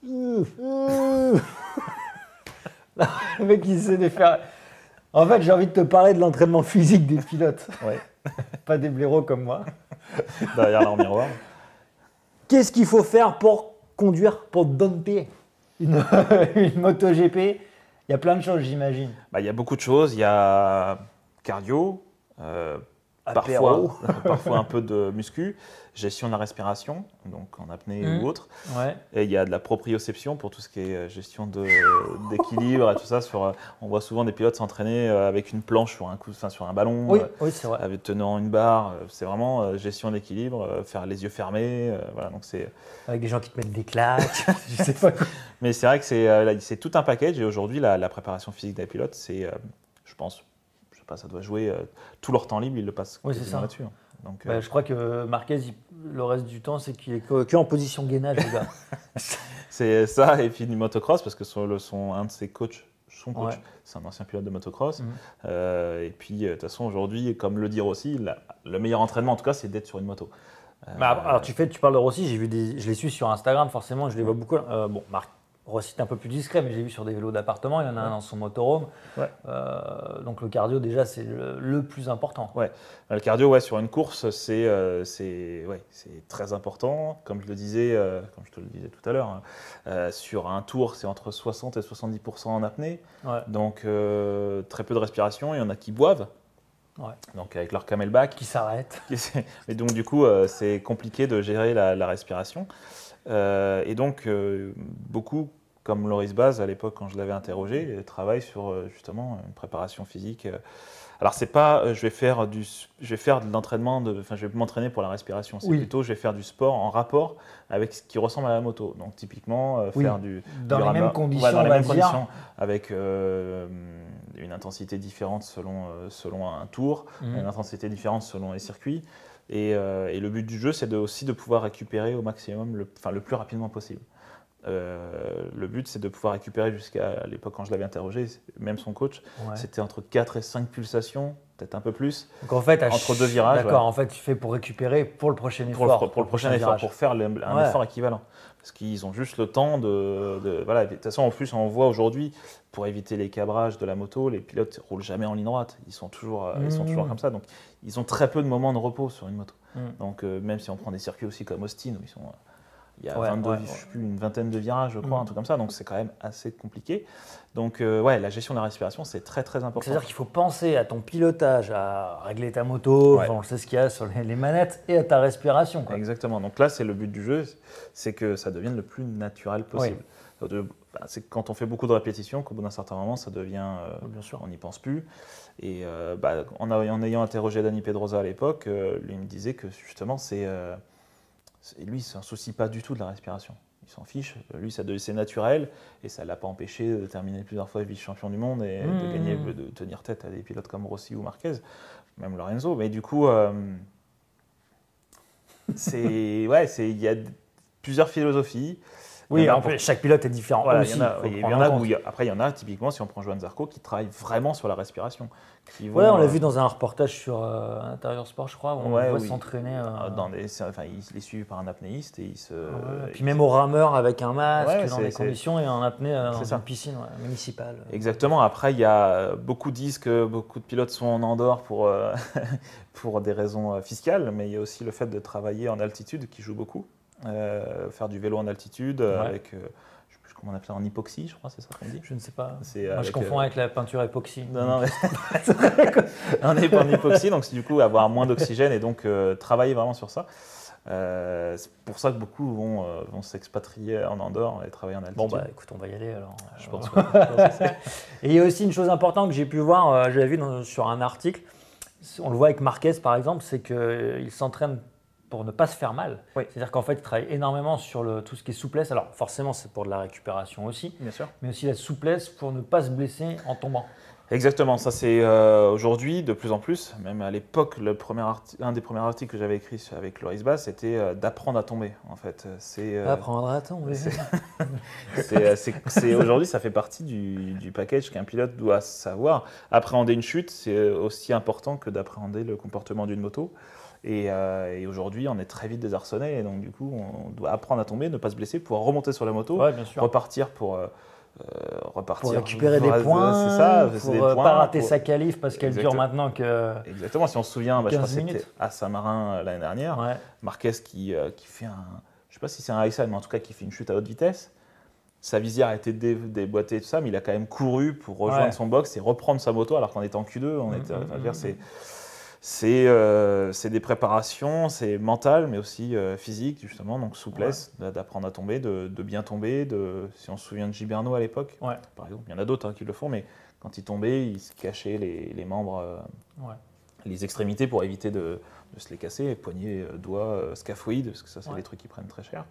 Le mec, il sait les faire. En fait, j'ai envie de te parler de l'entraînement physique des pilotes. Ouais. Pas des blaireaux comme moi. Derrière leur miroir. Qu'est-ce qu'il faut faire pour conduire, pour dompter une, une MotoGP? Il y a plein de choses, j'imagine. Bah, il y a beaucoup de choses. Il y a cardio, Apéro. parfois un peu de muscu, gestion de la respiration, donc en apnée ou autre. Ouais. Et il y a de la proprioception pour tout ce qui est gestion d'équilibre et tout ça. On voit souvent des pilotes s'entraîner avec une planche sur un ballon, Oui, oui, c'est vrai. avec tenant une barre. C'est vraiment gestion d'équilibre, faire les yeux fermés. Voilà, donc Avec des gens qui te mettent des claques. Je sais pas quoi. Mais c'est vrai que c'est tout un package. Et aujourd'hui, la préparation physique des pilotes, c'est, je pense, je sais pas, ça doit jouer tout leur temps libre, ils le passent Oui, c'est quasiment ça. là-dessus. Donc, Je crois que Marquez, le reste du temps, c'est qu'il est que en position gainage, le gars. c'est ça, et puis du motocross, parce que un de ses coachs, son coach, Ouais. c'est un ancien pilote de motocross. Mhm. Et puis, de toute façon, aujourd'hui, comme le dire aussi, le meilleur entraînement, en tout cas, c'est d'être sur une moto. Alors, tu parles de Rossi, je les suis sur Instagram, forcément, je les vois beaucoup. Bon, Rossi est un peu plus discret, mais j'ai vu sur des vélos d'appartement, il y en a un dans son motorhome. Ouais. Donc le cardio, déjà, c'est le plus important. Ouais. Le cardio, sur une course, c'est très important. Comme je te le disais tout à l'heure, sur un tour, c'est entre 60 et 70% en apnée. Ouais. Donc, très peu de respiration. Il y en a qui boivent. Ouais. Donc, avec leur camelback. Qui s'arrête. Et donc, du coup, c'est compliqué de gérer la respiration. Et donc, beaucoup, comme Loris Baz à l'époque quand je l'avais interrogé, travaillent sur justement une préparation physique. Alors, c'est pas je vais faire de l'entraînement, je vais m'entraîner pour la respiration. C'est plutôt je vais faire du sport en rapport avec ce qui ressemble à la moto. Donc, typiquement, faire dans les mêmes conditions, dans les mêmes on va dire. conditions, avec une intensité différente selon un tour, une intensité différente selon les circuits. Et le but du jeu, c'est aussi de pouvoir récupérer au maximum, le plus rapidement possible. Le but, c'est de pouvoir récupérer jusqu'à l'époque quand je l'avais interrogé, même son coach, c'était entre 4 et 5 pulsations, peut-être un peu plus, donc en fait, entre deux virages. D'accord, en fait, tu fais pour récupérer pour le prochain effort. Pour le prochain effort, pour faire un effort équivalent. Parce qu'ils ont juste le temps voilà. De toute façon, en plus, on voit aujourd'hui, pour éviter les cabrages de la moto, les pilotes ne roulent jamais en ligne droite. Ils sont toujours comme ça. Donc, ils ont très peu de moments de repos sur une moto. Donc, même si on prend des circuits aussi comme Austin, où il y a je sais plus, une vingtaine de virages, je crois, un truc comme ça. Donc, c'est quand même assez compliqué. Donc, la gestion de la respiration, c'est très, très important. C'est-à-dire qu'il faut penser à ton pilotage, à régler ta moto, on sait ce qu'il y a sur les manettes, et à ta respiration. Quoi. Exactement. Donc là, c'est le but du jeu, c'est que ça devienne le plus naturel possible. C'est quand on fait beaucoup de répétitions qu'au bout d'un certain moment, ça devient, on n'y pense plus. Et en ayant interrogé Dani Pedrosa à l'époque, lui me disait que justement, lui, il ne s'en soucie pas du tout de la respiration. Il s'en fiche. Lui, c'est naturel et ça ne l'a pas empêché de terminer plusieurs fois vice-champion du monde et de gagner, de tenir tête à des pilotes comme Rossi ou Marquez, même Lorenzo. Mais du coup, il y a plusieurs philosophies. Oui, en fait, chaque pilote est différent. Voilà, aussi, après, il y en a, typiquement, si on prend Johan Zarco, qui travaille vraiment sur la respiration. On l'a vu dans un reportage sur Intérieur Sport, je crois, où on le voit s'entraîner. Il est suivi par un apnéiste et puis même au rameur avec un masque, dans des conditions, et en apnée dans une piscine municipale. Exactement. Après, il y a beaucoup disent que beaucoup de pilotes sont en Andorre pour des raisons fiscales, mais il y a aussi le fait de travailler en altitude qui joue beaucoup. Faire du vélo en altitude avec, je ne sais plus comment on appelle ça, en hypoxie, je crois, c'est ça qu'on dit. Je ne sais pas. Moi, je confonds avec la peinture époxy. Non, mais on est pas en hypoxie, donc c'est du coup avoir moins d'oxygène et donc travailler vraiment sur ça. C'est pour ça que beaucoup vont s'expatrier en Andorre et travailler en altitude. Bon, écoute, on va y aller alors. Je pense. Et il y a aussi une chose importante que j'ai pu voir, j'avais vu sur un article, on le voit avec Marquez par exemple, c'est qu'il s'entraîne pour ne pas se faire mal. C'est-à-dire qu'en fait, il travaille énormément sur tout ce qui est souplesse. Alors forcément, c'est pour de la récupération aussi, bien sûr, mais aussi la souplesse pour ne pas se blesser en tombant. Exactement, ça c'est aujourd'hui de plus en plus, même à l'époque, un des premiers articles que j'avais écrit avec Loris Baz, c'était d'apprendre à tomber en fait. Apprendre à tomber. Aujourd'hui, ça fait partie du package qu'un pilote doit savoir. Appréhender une chute, c'est aussi important que d'appréhender le comportement d'une moto. Et aujourd'hui, on est très vite désarçonné. Et donc, du coup, on doit apprendre à tomber, ne pas se blesser, pouvoir remonter sur la moto, repartir pour récupérer des points, c'est ça, pour ne pas rater sa qualif parce qu'elle dure maintenant que. Exactement, si on se souvient, je crois que minutes. c'était à Saint-Marin l'année dernière, Marquez qui fait un. Je ne sais pas si c'est un high side, mais en tout cas qui fait une chute à haute vitesse. Sa visière a été déboîtée et tout ça, mais il a quand même couru pour rejoindre son box et reprendre sa moto alors qu'on était en Q2. C'est des préparations, c'est mental, mais aussi physique, justement, donc souplesse, d'apprendre à tomber, de bien tomber. Si on se souvient de Gilberto à l'époque, par exemple, il y en a d'autres qui le font, mais quand il tombait, il se cachait les membres, les extrémités pour éviter de se les casser, poignets, doigts, scaphoïdes, parce que ça, c'est des trucs qui prennent très cher.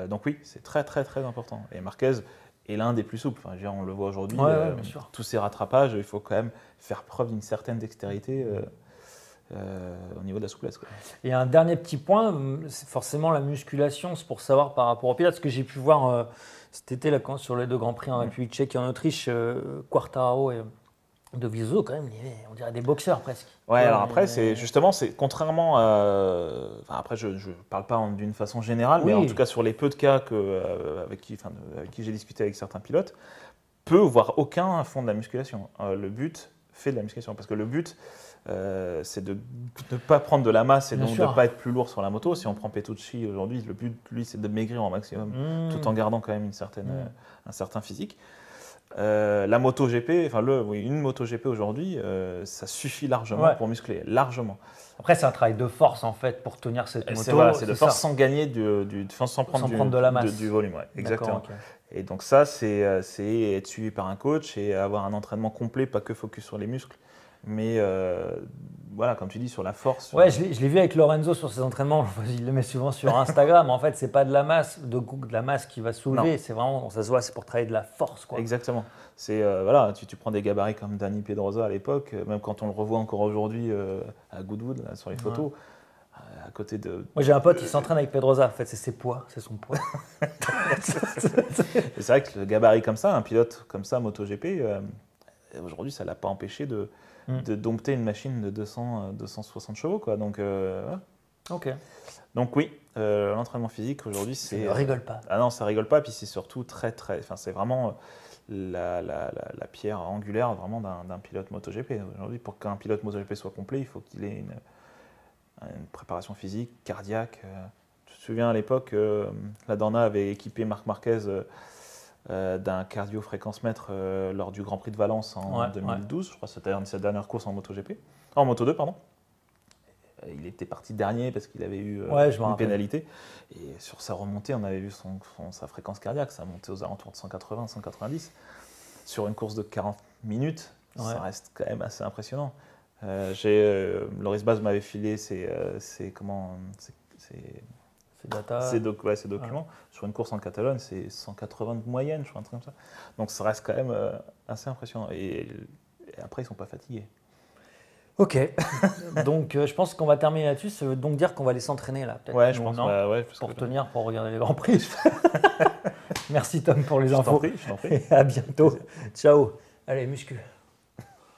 Donc oui, c'est très très très important. Et Marquez est l'un des plus souples. Enfin, on le voit aujourd'hui, tous ces rattrapages, il faut quand même faire preuve d'une certaine dextérité au niveau de la souplesse. Et un dernier petit point, c'est forcément la musculation, c'est pour savoir par rapport au pilote, ce que j'ai pu voir cet été là, sur les 2 Grands Prix en République tchèque et en Autriche, Quartararo et Dovizioso, quand même, on dirait des boxeurs presque. Ouais, alors après, c'est contrairement à. Enfin, après, je ne parle pas d'une façon générale, mais en tout cas, sur les peu de cas avec qui j'ai discuté avec certains pilotes, peu, voire aucun font de la musculation. Le but fait de la musculation. Parce que le but, c'est de ne pas prendre de la masse et donc de ne pas être plus lourd sur la moto. Si on prend Petrucci aujourd'hui, le but, lui, c'est de maigrir au maximum, tout en gardant quand même un certain physique. La MotoGP, une MotoGP aujourd'hui, ça suffit largement pour muscler, largement. Après, c'est un travail de force en fait pour tenir cette moto. C'est de force sans gagner, sans prendre de la masse. Du volume, exactement. Et donc ça, c'est être suivi par un coach et avoir un entraînement complet, pas que focus sur les muscles, mais voilà, comme tu dis, sur la force. Ouais, je l'ai vu avec Lorenzo sur ses entraînements. Il le met souvent sur Instagram. En fait, c'est pas de la masse, de la masse qui va soulever. C'est vraiment, ça se voit, c'est pour travailler de la force, quoi. Exactement. C'est tu prends des gabarits comme Dani Pedrosa à l'époque, même quand on le revoit encore aujourd'hui à Goodwood là, sur les photos. À côté de. Moi, j'ai un pote qui s'entraîne avec Pedrosa. En fait, c'est ses poids, c'est son poids. C'est vrai que le gabarit comme ça, un pilote comme ça, MotoGP, aujourd'hui, ça l'a pas empêché de dompter une machine de 260 chevaux, quoi. Donc, Donc oui, l'entraînement physique aujourd'hui, c'est. Ça rigole pas. Ah non, ça rigole pas. Puis c'est surtout très très. Enfin, c'est vraiment la pierre angulaire vraiment d'un pilote MotoGP. Aujourd'hui, pour qu'un pilote MotoGP soit complet, il faut qu'il ait une préparation physique, cardiaque. Je me souviens à l'époque, la Dorna avait équipé Marc Marquez d'un cardio-fréquence-mètre lors du Grand Prix de Valence en 2012. Je crois que c'était sa dernière course en MotoGP. En Moto2, pardon. Il était parti dernier parce qu'il avait eu une pénalité. Et sur sa remontée, on avait vu sa fréquence cardiaque. Ça montait aux alentours de 180, 190. Sur une course de 40 minutes, ça reste quand même assez impressionnant. Loris Baz m'avait filé ces documents. Sur une course en Catalogne, c'est 180 de moyenne, je crois, un truc comme ça. Donc ça reste quand même assez impressionnant. Et après, ils ne sont pas fatigués. Ok, donc je pense qu'on va terminer là-dessus. Ça veut donc dire qu'on va aller s'entraîner là, peut-être. Ouais, je pense. Pour tenir, pour regarder les Grands Prix. Merci Tom pour les infos. Je t'en prie. Et à bientôt. Ciao. Allez, muscu.